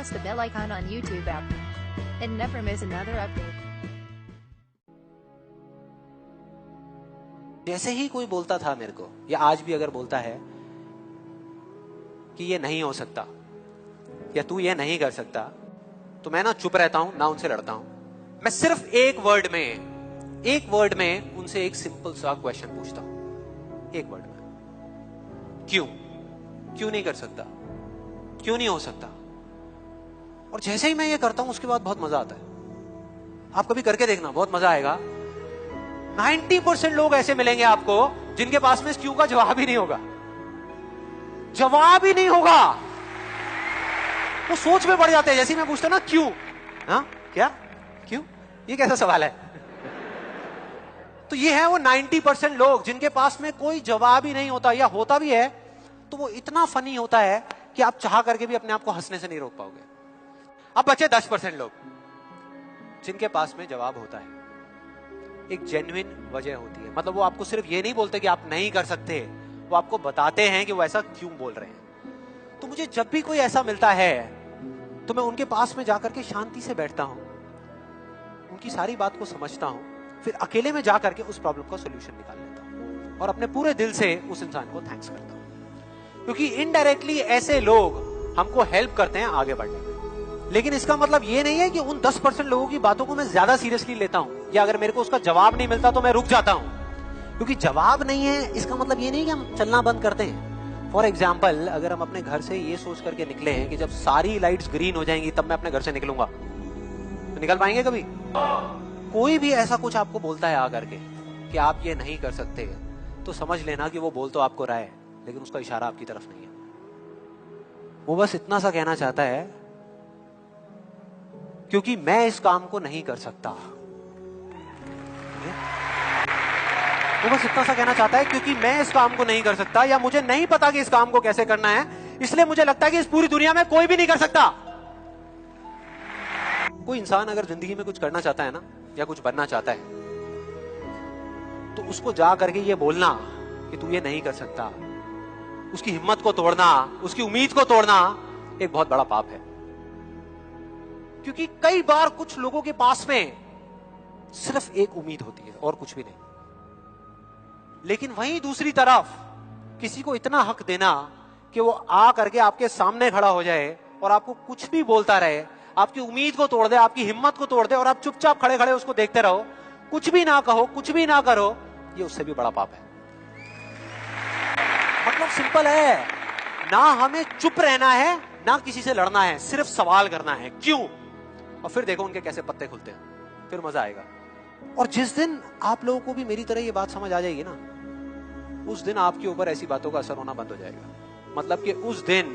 press the bell icon on YouTube app and never miss another update. जैसे ही कोई बोलता था मेरे को, या आज भी अगर बोलता है कि ये नहीं हो सकता या तू ये नहीं कर सकता, तो मैं ना चुप रहता हूं, ना उनसे लड़ता हूं। मैं सिर्फ एक वर्ड में उनसे एक सिंपल सा क्वेश्चन पूछता हूं, एक वर्ड में, क्यों नहीं कर सकता, क्यों नहीं हो सकता। और जैसे ही मैं ये करता हूं उसके बाद बहुत मजा आता है। आप कभी करके देखना, बहुत मजा आएगा। 90% लोग ऐसे मिलेंगे आपको जिनके पास में इस क्यों का जवाब ही नहीं होगा, जवाब ही नहीं होगा। वो सोच में पड़ जाते हैं। जैसे मैं पूछता ना क्यों, हाँ क्या क्यों, ये कैसा सवाल है। तो ये है वो 90% लोग जिनके पास में कोई जवाब ही नहीं होता, या होता भी है तो वो इतना फनी होता है कि आप चाह करके भी अपने आप को हंसने से नहीं रोक पाओगे। अब बचे 10% लोग जिनके पास में जवाब होता है, एक जेन्युइन वजह होती है। मतलब वो आपको सिर्फ ये नहीं बोलते कि आप नहीं कर सकते, वो आपको बताते हैं कि वो ऐसा क्यों बोल रहे हैं। तो मुझे जब भी कोई ऐसा मिलता है तो मैं उनके पास में जाकर के शांति से बैठता हूं, उनकी सारी बात को समझता हूं, फिर अकेले में जाकर के उस प्रॉब्लम का सॉल्यूशन निकाल लेता हूं और अपने पूरे दिल से उस इंसान को थैंक्स करता हूं। क्योंकि इनडायरेक्टली ऐसे लोग हमको हेल्प करते हैं आगे बढ़ने में। लेकिन इसका मतलब ये नहीं है कि उन 10% लोगों की बातों को मैं ज्यादा सीरियसली लेता हूं, या अगर मेरे को उसका जवाब नहीं मिलता तो मैं रुक जाता हूं। क्योंकि जवाब नहीं है इसका मतलब ये नहीं कि हम चलना बंद करते हैं। फॉर एग्जाम्पल, अगर हम अपने घर से ये सोच करके निकले हैं कि जब सारी लाइट्स ग्रीन हो जाएंगी तब मैं अपने घर से निकलूंगा, तो निकल पाएंगे कभी? कोई भी ऐसा कुछ आपको बोलता है आकर के कि आप ये नहीं कर सकते, तो समझ लेना कि वो बोल तो आपको रहा है, लेकिन उसका इशारा आपकी तरफ नहीं है। वो बस इतना सा कहना चाहता है क्योंकि मैं इस काम को नहीं कर सकता। वो बस इतना सा कहना चाहता है क्योंकि मैं इस काम को नहीं कर सकता, या मुझे नहीं पता कि इस काम को कैसे करना है, इसलिए मुझे लगता है कि इस पूरी दुनिया में कोई भी नहीं कर सकता। कोई इंसान अगर जिंदगी में कुछ करना चाहता है ना, या कुछ बनना चाहता है, तो उसको जा करके ये बोलना कि तू ये नहीं कर सकता, उसकी हिम्मत को तोड़ना, उसकी उम्मीद को तोड़ना एक बहुत बड़ा पाप है। क्योंकि कई बार कुछ लोगों के पास में सिर्फ एक उम्मीद होती है और कुछ भी नहीं, लेकिन वहीं दूसरी तरफ किसी को इतना हक देना कि वो आ करके आपके सामने खड़ा हो जाए और आपको कुछ भी बोलता रहे, आपकी उम्मीद को तोड़ दे, आपकी हिम्मत को तोड़ दे, और आप चुपचाप खड़े खड़े उसको देखते रहो, कुछ भी ना कहो, कुछ भी ना करो, ये उससे भी बड़ा पाप है। मतलब सिंपल है, ना हमें चुप रहना है, ना किसी से लड़ना है, सिर्फ सवाल करना है क्यों, और फिर देखो उनके कैसे पत्ते खुलते हैं, फिर मजा आएगा। और जिस दिन आप लोगों को भी मेरी तरह ये बात समझ आ जाएगी ना, उस दिन आपके ऊपर ऐसी बातों का असर होना बंद हो जाएगा। मतलब कि उस दिन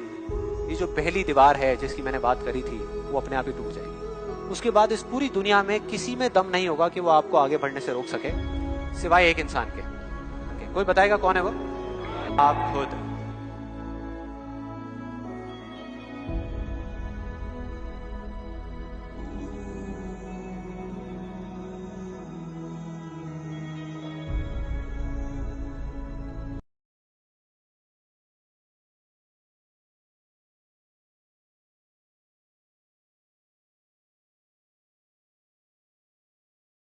ये जो पहली दीवार है जिसकी मैंने बात करी थी, वो अपने आप ही टूट जाएगी। उसके बाद इस पूरी दुनिया में किसी में दम नहीं होगा कि वो आपको आगे बढ़ने से रोक सके, सिवाय एक इंसान के। कोई बताएगा कौन है वो? आप खुद।